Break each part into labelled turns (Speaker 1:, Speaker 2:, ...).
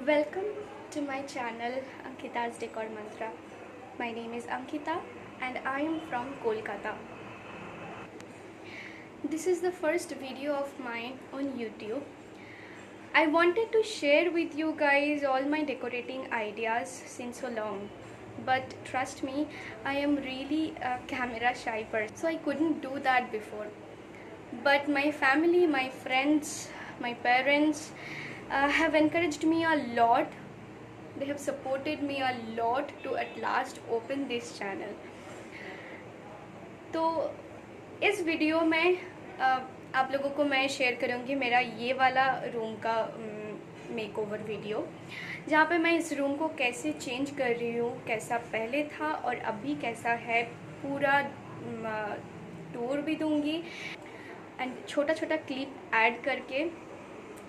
Speaker 1: Welcome to my channel Ankita's Decor Mantra. My name is Ankita and I am from Kolkata. This is the first video of mine on YouTube. I wanted to share with you guys all my decorating ideas since so long. But trust me, I am really a camera shy person, so I couldn't do that before. But my family, my friends, my parents have encouraged me a lot. They have supported me a lot to at last open this channel. तो इस video में आप लोगों को मैं share करूँगी मेरा ये वाला रूम का मेकओवर वीडियो, जहाँ पे मैं इस रूम को कैसे चेंज कर रही हूँ, कैसा पहले था और अभी कैसा है, पूरा टूर भी दूँगी एंड छोटा छोटा क्लिप ऐड करके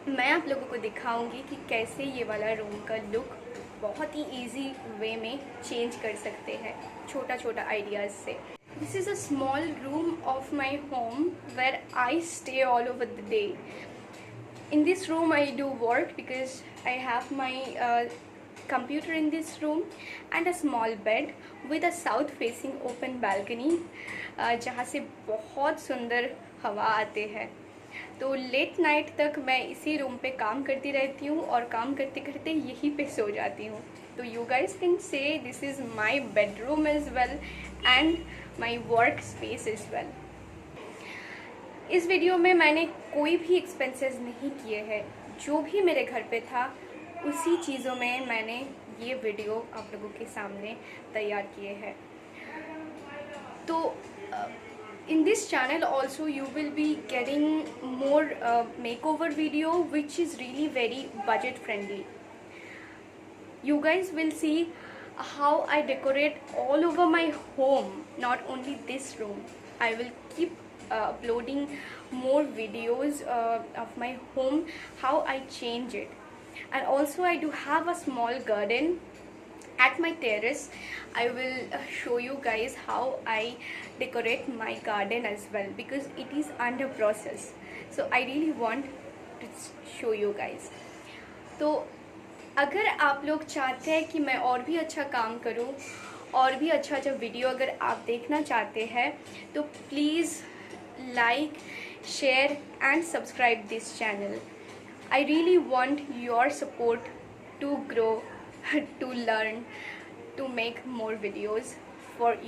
Speaker 1: मैं आप लोगों को दिखाऊंगी कि कैसे ये वाला रूम का लुक बहुत ही इजी वे में चेंज कर सकते हैं छोटा छोटा आइडियाज़ से. This is a small room of my home where I stay all over the day. In this room I do work because I have my computer in this room and a small bed with a south facing open balcony जहाँ से बहुत सुंदर हवा आते हैं. तो late night तक मैं इसी रूम पे काम करती रहती हूँ और काम करते करते यहीं पे सो जाती हूँ. तो you guys can say this is my bedroom as well and my work space as well. इस वीडियो में मैंने कोई भी एक्सपेंसेस नहीं किए हैं. जो भी मेरे घर पे था उसी चीज़ों में मैंने ये वीडियो आप लोगों के सामने तैयार किए हैं. तो in this channel also you will be getting more makeover video which is really very budget friendly. You guys will see how I decorate all over my home, not only this room. I will keep uploading more videos of my home, how I change it. And also I do have a small garden at my terrace. I will show you guys how I decorate my garden as well because it is under process. So I really want to show you guys. तो अगर आप लोग चाहते हैं कि मैं और भी अच्छा काम करूं, और भी अच्छा अच्छा वीडियो अगर आप देखना चाहते हैं, तो please like, share and subscribe this channel. I really want your support to grow, to learn, to make more videos for you.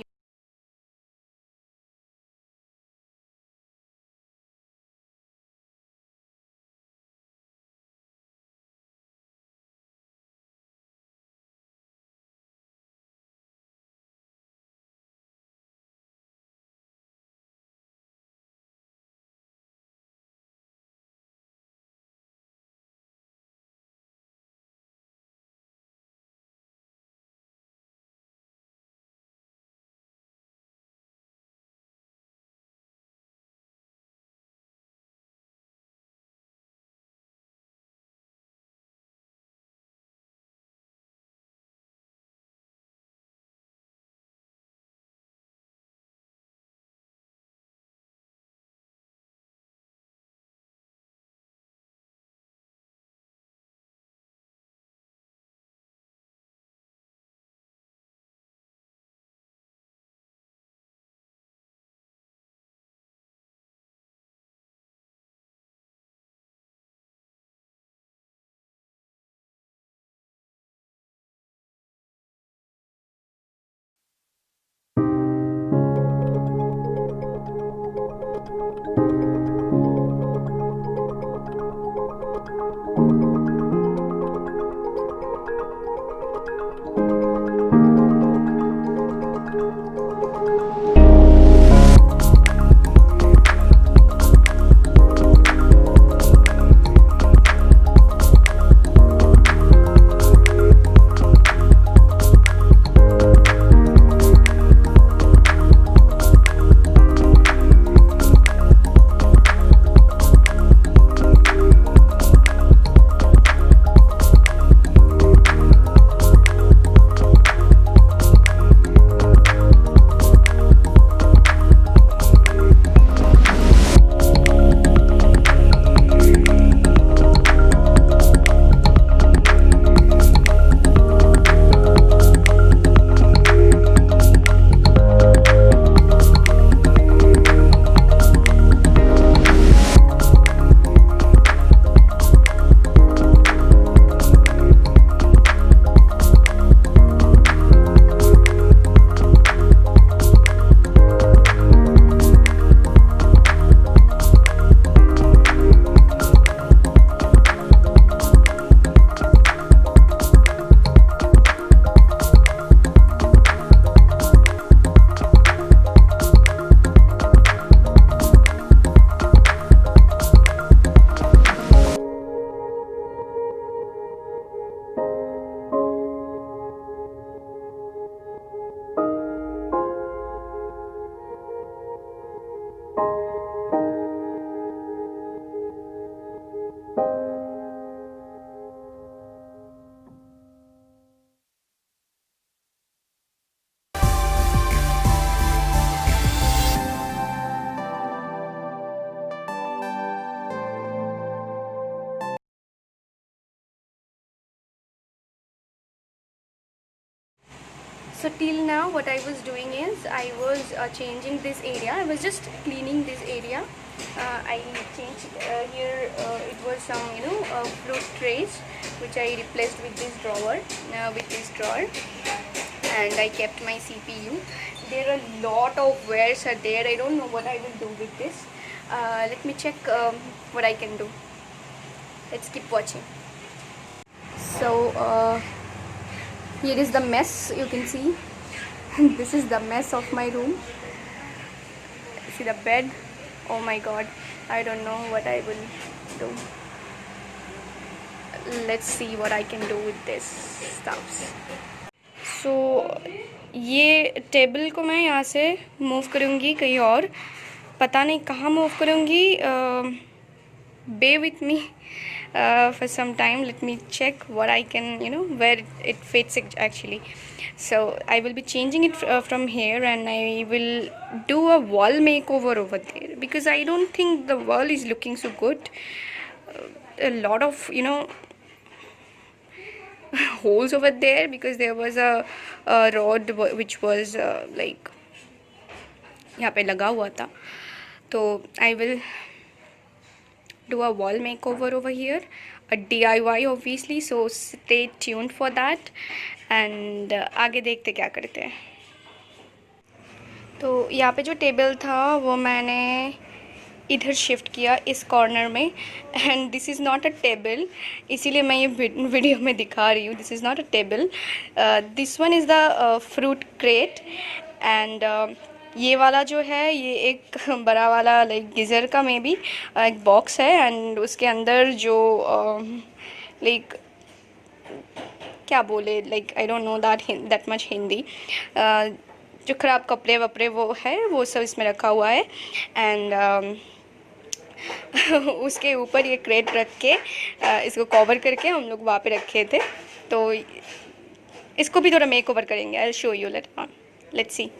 Speaker 1: So till now what I was doing is I was changing this area. I was just cleaning this area. I changed here. It was some fruit trays which I replaced with this drawer, and I kept my CPU. There are a lot of wares are there. I don't know what I will do with this. Let me check what I can do. Let's keep watching. So here is the mess, you can see. This is the mess of my room. See the bed. Oh my god, I don't know what I will do. Let's see what I can do with this stuffs. So ये table को मैं यहाँ से move करूँगी कहीं और, पता नहीं कहाँ मूव करूँगी. Bear with me for some time. Let me check what I can, where it fits actually. So I will be changing it from here, and I will do a wall makeover over there, because I don't think the wall is looking so good. A lot of holes over there, because there was a rod which was like यहाँ पे लगा हुआ था. तो I will do a wall makeover over here, a DIY obviously, so stay tuned for that. And आगे देखते क्या करते हैं. तो यहाँ पे जो टेबल था वो मैंने इधर शिफ्ट किया इस कॉर्नर में, and this is not a table, इसीलिए मैं ये वीडियो में दिखा रही हूँ. This is not a table. This one is the fruit crate, and ये वाला जो है ये एक बड़ा वाला लाइक गीज़र का मे बी एक बॉक्स है, एंड उसके अंदर जो लाइक क्या बोले, like I don't know that much Hindi. जो ख़राब कपड़े वपड़े वो है, वो सब इसमें रखा हुआ है. एंड उसके ऊपर ये क्रेट रख के इसको कवर करके हम लोग वहाँ पे रखे थे. तो इसको भी थोड़ा मेक ओवर करेंगे. I will show you let's see.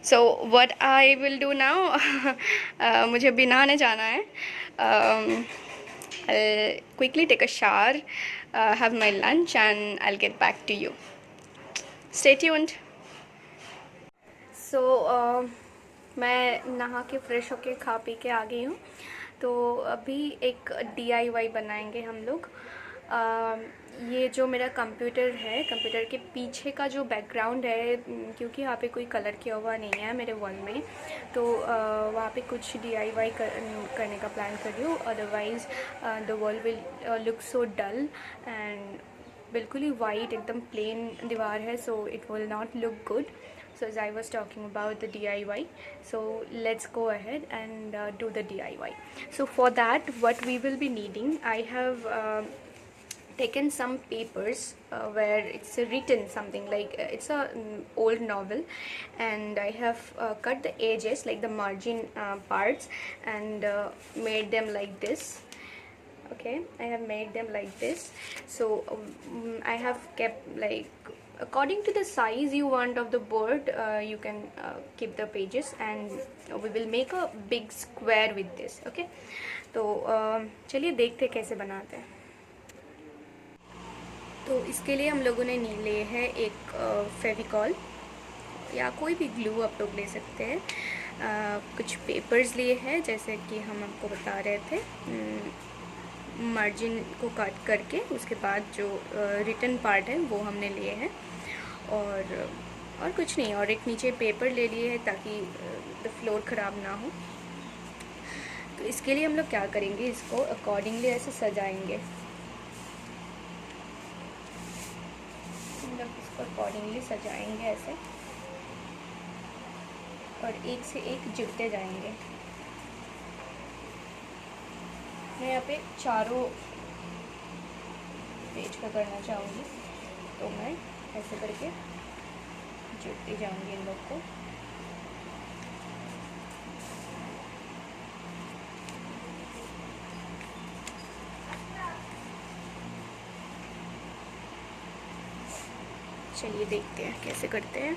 Speaker 1: So what I will do now, मुझे अभी नहाने जाना है. I'll quickly take a shower, have my lunch, and I'll get back to you. Stay tuned. So मैं नहा के fresh होके खा पी के आ गई हूँ. तो अभी एक DIY बनाएंगे हम लोग. ये जो मेरा कंप्यूटर है, कंप्यूटर के पीछे का जो बैकग्राउंड है, क्योंकि यहाँ पे कोई कलर किया हुआ नहीं है मेरे वॉल में, तो वहाँ पे कुछ DIY करने का प्लान कर रही हूँ. Otherwise the wall will look so dull, and बिल्कुल ही वाइट एकदम प्लेन दीवार है, so it will not look good. So as I was talking about the DIY, so let's go ahead and do the DIY. So for that, what we will be needing, I have taken some papers where it's written something like it's a old novel, and I have cut the edges, like the margin parts, and made them like this. Okay, I have made them like this. So I have kept, like, according to the size you want of the board, you can keep the pages, and we will make a big square with this. Okay, तो चलिए देखते हैं कैसे बनाते हैं. तो इसके लिए हम लोगों ने लिए है एक फेविकॉल या कोई भी ग्लू आप लोग ले सकते हैं. कुछ पेपर्स लिए हैं, जैसे कि हम आपको बता रहे थे, मार्जिन को काट करके उसके बाद जो रिटन पार्ट है वो हमने लिए हैं, और कुछ नहीं. और एक नीचे पेपर ले लिए है ताकि द फ्लोर ख़राब ना हो. तो इसके लिए हम लोग क्या करेंगे, इसको अकॉर्डिंगली ऐसे सजाएंगे. हम लोग इसको अकॉर्डिंगली सजाएंगे ऐसे, और एक से एक जुड़ते जाएंगे. मैं यहाँ पे चारों पेज का करना चाहूँगी, तो मैं ऐसे करके जोड़ती जाऊँगी इन लोग को. चलिए देखते हैं कैसे करते हैं.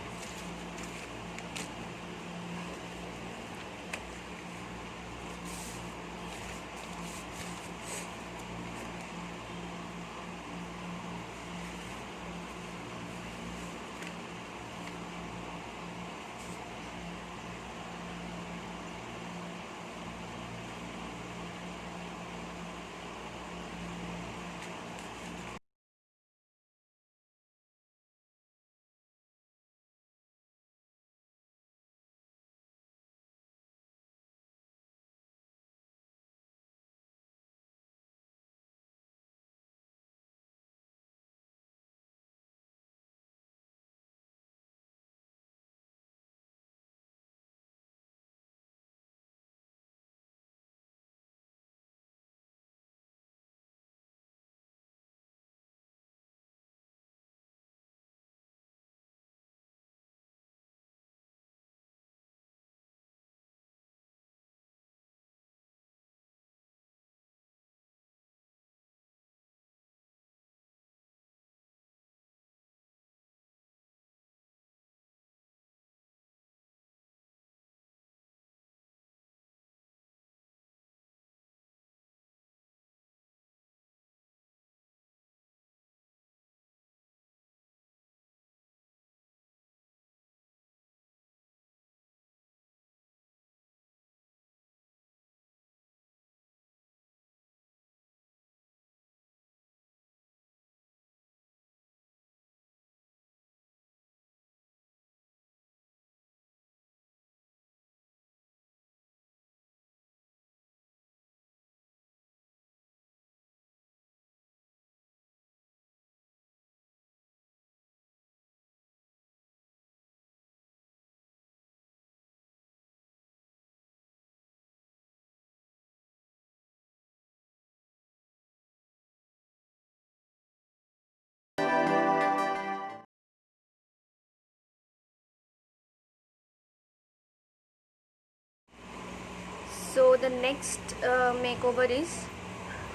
Speaker 1: The next makeover is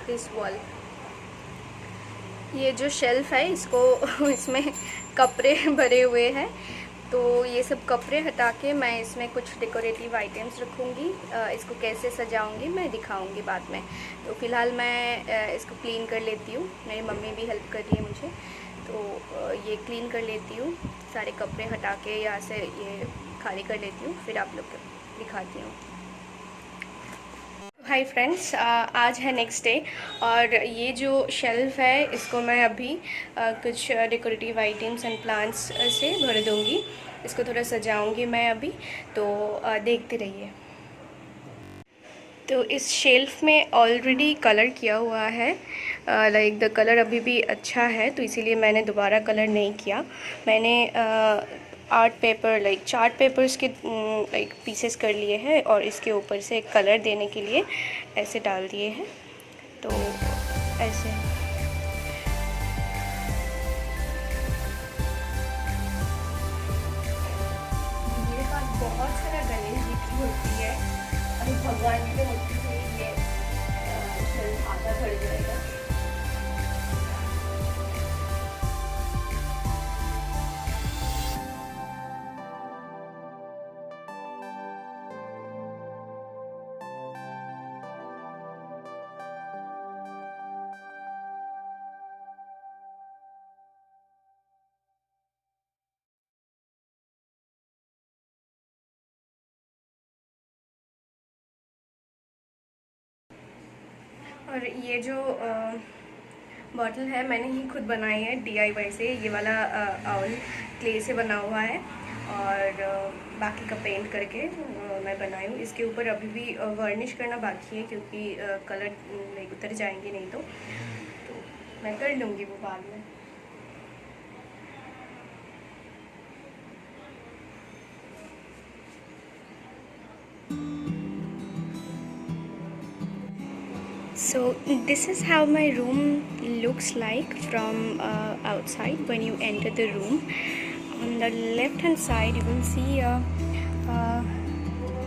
Speaker 1: this wall. ये जो शेल्फ है इसको इसमें कपड़े भरे हुए हैं, तो ये सब कपड़े हटा के मैं इसमें कुछ डेकोरेटिव आइटम्स रखूँगी। इसको कैसे सजाऊँगी मैं दिखाऊँगी बाद में। तो फ़िलहाल मैं इसको क्लीन कर लेती हूँ, मेरी मम्मी भी हेल्प कर रही है मुझे, तो ये क्लीन कर लेती हूँ, सारे कपड़े हटा के यहाँ से ये खाली कर लेती हूँ, फिर आप लोग को दिखाती हूँ। हाय फ्रेंड्स, आज है नेक्स्ट डे और ये जो शेल्फ़ है इसको मैं अभी कुछ डेकोरेटिव आइटम्स एंड प्लांट्स से भर दूँगी। इसको थोड़ा सजाऊँगी मैं अभी, तो देखते रहिए। तो इस शेल्फ़ में ऑलरेडी कलर किया हुआ है, लाइक द कलर अभी भी अच्छा है, तो इसीलिए मैंने दोबारा कलर नहीं किया। मैंने art paper like chart papers के लाइक पीसेस कर लिए हैं और इसके ऊपर से कलर देने के लिए ऐसे डाल दिए हैं, तो ऐसे। मेरे पास बहुत सारा गणेश जी की मूर्ति है, अरे भगवान की मूर्ति से ये आधा भर जाएगा। और ये जो बॉटल है मैंने ही खुद बनाई है DIY से। ये वाला आउल क्ले से बना हुआ है और बाकी का पेंट करके मैं बनाई हूँ। इसके ऊपर अभी भी वर्निश करना बाकी है क्योंकि कलर नहीं उतर जाएंगे नहीं तो मैं कर लूँगी वो बाद में। So this is how my room looks like from outside when you enter the room. On the left hand side you will see a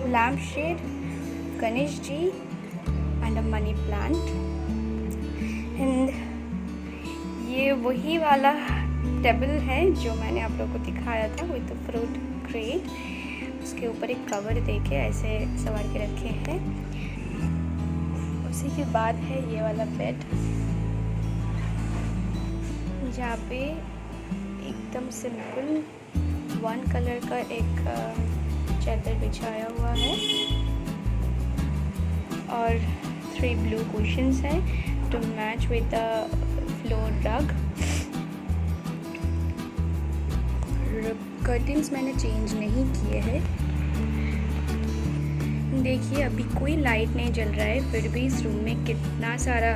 Speaker 1: lampshade, Ganesh ji and a money plant. And ये वही वाला table है जो मैंने आप लोगों को दिखाया था विद द फ्रूट क्रेट। उसके ऊपर एक कवर देके ऐसे सवार के रखे हैं। उसी के बाद है ये वाला बेड जहाँ पे एकदम सिंपल वन कलर का एक चादर बिछाया हुआ है और 3 ब्लू कुशन्स हैं to match with the floor rug. Curtains मैंने चेंज नहीं किए हैं। देखिए अभी कोई लाइट नहीं जल रहा है, फिर भी इस रूम में कितना सारा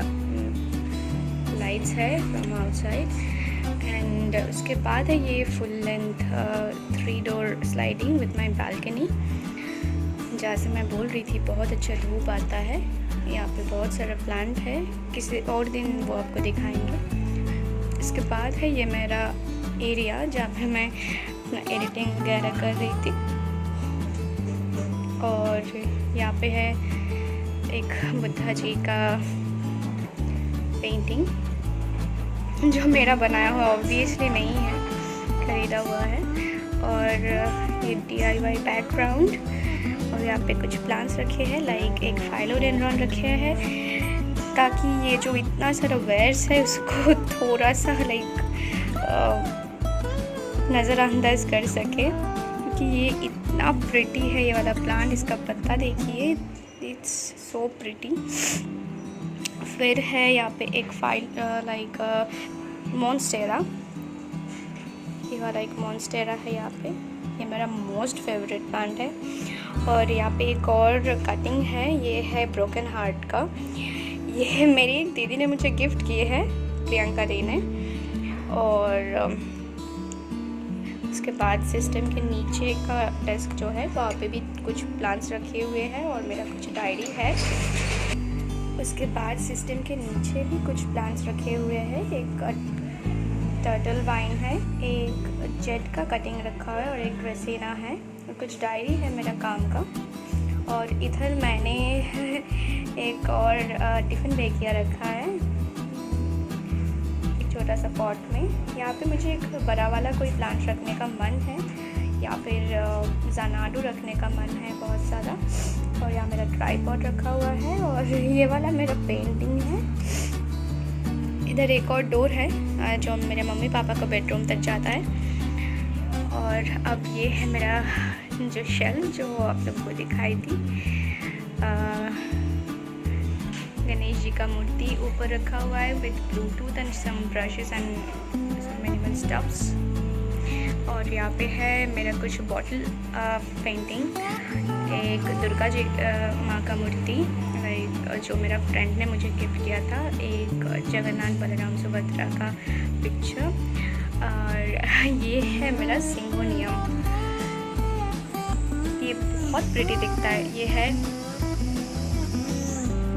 Speaker 1: लाइट्स है फ्रॉम आउटसाइड। एंड उसके बाद है ये full length 3 door sliding with my balcony, जहाँ से मैं बोल रही थी बहुत अच्छा धूप आता है। यहाँ पे बहुत सारा प्लांट है, किसी और दिन वो आपको दिखाएंगे। इसके बाद है ये मेरा एरिया जहाँ पे मैं अपना एडिटिंग वगैरह कर रही थी। और यहाँ पे है एक बुद्धा जी का पेंटिंग जो मेरा बनाया हुआ ऑब्वियसली नहीं है, खरीदा हुआ है। और ये DIY बैकग्राउंड और यहाँ पे कुछ प्लांट्स रखे हैं, लाइक एक फाइलोडेंड्रॉन रखे हैं ताकि ये जो इतना सारा वेयर्स है उसको थोड़ा सा लाइक नज़रअंदाज कर सके, क्योंकि ये इतना प्रिटी है ये वाला प्लांट। इसका पत्ता देखिए, इट्स सो प्रिटी। फिर है यहाँ पे एक फाइल लाइक मॉन्स्टेरा, ये वाला एक मॉन्स्टेरा है यहाँ पे, ये मेरा मोस्ट फेवरेट प्लांट है। और यहाँ पे एक और कटिंग है, ये है ब्रोकन हार्ट का। ये मेरी एक दीदी ने मुझे गिफ्ट किए हैं, प्रियंका दी ने। और उसके बाद सिस्टम के नीचे का डेस्क जो है वहाँ पे भी कुछ प्लांट्स रखे हुए हैं और मेरा कुछ डायरी है। उसके बाद सिस्टम के नीचे भी कुछ प्लांट्स रखे हुए हैं, एक टर्टल वाइन है, एक जेट का कटिंग रखा है और एक ड्रेसेना है और कुछ डायरी है मेरा काम का। और इधर मैंने एक और टिफ़िन बेकिया रखा है एक छोटा सा पॉट में। यहाँ पे मुझे एक बड़ा वाला कोई प्लांट रखने का मन है या फिर ज़नाडू रखने का मन है बहुत ज़्यादा। और यहाँ मेरा ट्राइपॉड रखा हुआ है और ये वाला मेरा पेंटिंग है। इधर एक और डोर है जो मेरे मम्मी पापा का बेडरूम तक जाता है। और अब ये है मेरा जो शेल्फ जो आप लोग को दिखाई थी। गणेश जी का मूर्ति ऊपर रखा हुआ है with Bluetooth and some brushes and some minimal stuffs. और यहाँ पे है मेरा कुछ बॉटल पेंटिंग, एक दुर्गा जी माँ का मूर्ति जो मेरा फ्रेंड ने मुझे गिफ्ट किया था, एक जगन्नाथ बलराम सुभद्रा का पिक्चर, और ये है मेरा सिंगोनियम। ये बहुत प्रिटी दिखता है। ये है,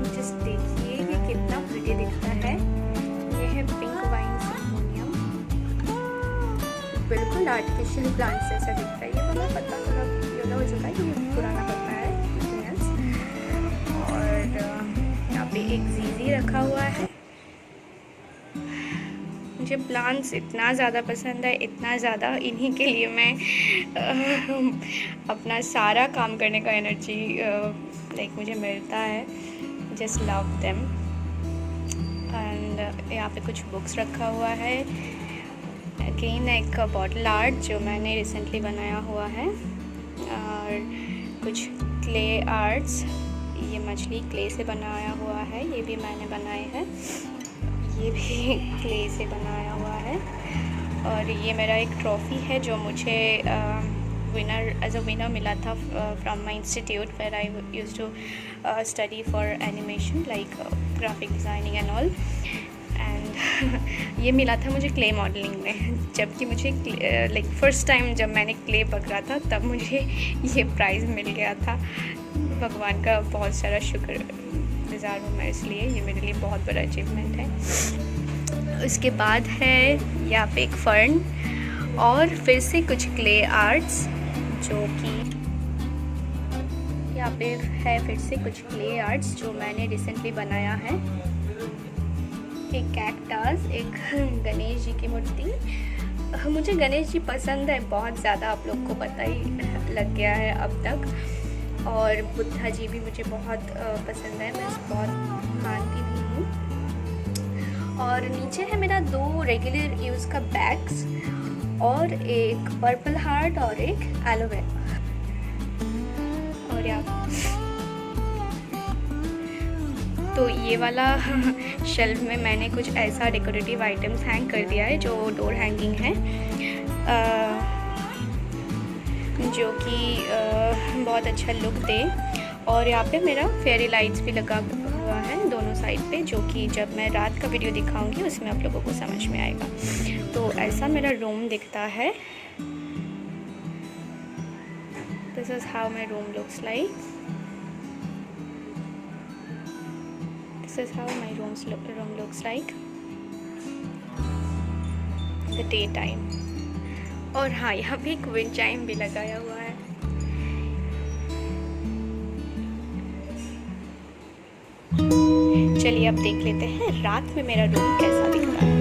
Speaker 1: जस्ट देखिए ये कितना प्रिटी दिखता है। ये है पिंक वाइन सिंगोनियम, बिल्कुल आर्टिफिशियल प्लांट जैसा दिखता है। ये वाला पत्ता थोड़ा येलो हो चुका है, ये पुराना पत्ता है। और यहाँ पे एक जीजी रखा हुआ है। मुझे प्लांट्स इतना ज़्यादा पसंद है, इतना ज़्यादा, इन्हीं के लिए मैं अपना सारा काम करने का एनर्जी लाइक मुझे मिलता है। Just love them. एंड यहाँ पे कुछ बुक्स रखा हुआ है। अगेन एक बॉटल आर्ट जो मैंने रिसेंटली बनाया हुआ है। और कुछ क्ले आर्ट्स, ये मछली क्ले से बनाया हुआ है, ये भी मैंने बनाए हैं। ये भी क्ले से बनाया हुआ है। और ये मेरा एक ट्रॉफ़ी है जो मुझे एज अ विनर मिला था from my institute where I used to study for animation like graphic designing and all. And ये मिला था मुझे क्ले मॉडलिंग में, जबकि मुझे लाइक फ़र्स्ट टाइम जब मैंने क्ले पकड़ा था तब मुझे ये प्राइज़ मिल गया था। भगवान का बहुत सारा शुक्र गुज़ार हूँ मैं, इसलिए ये मेरे लिए बहुत बड़ा अचीवमेंट है। उसके बाद है यहाँ पे एक फर्न और फिर से कुछ क्ले आर्ट्स जो कि यहाँ पे है फिर से कुछ क्ले आर्ट्स जो मैंने रिसेंटली बनाया है। एक कैक्टस, एक गणेश जी की मूर्ति। मुझे गणेश जी पसंद है बहुत ज़्यादा, आप लोग को पता ही लग गया है अब तक। और बुद्धा जी भी मुझे बहुत पसंद है, मैं बहुत मानती भी हूँ। और नीचे है मेरा 2 रेगुलर यूज़ का बैग्स और एक पर्पल हार्ट और एक एलोवेरा। और यहाँ तो ये वाला शेल्फ में मैंने कुछ ऐसा डेकोरेटिव आइटम्स हैंग कर दिया है जो डोर हैंगिंग है, जो कि बहुत अच्छा लुक दे। और यहाँ पे मेरा फेयरी लाइट्स भी लगा हुआ है दोनों साइड पे, जो कि जब मैं रात का वीडियो दिखाऊंगी उसमें आप लोगों को समझ में आएगा। तो ऐसा मेरा रूम दिखता है। This is how my room looks like. This is how my room looks like the day time. और हाँ, यहाँ पे एक विंड चाइम भी लगाया हुआ है। चलिए अब देख लेते हैं रात में मेरा रूम कैसा दिखता है।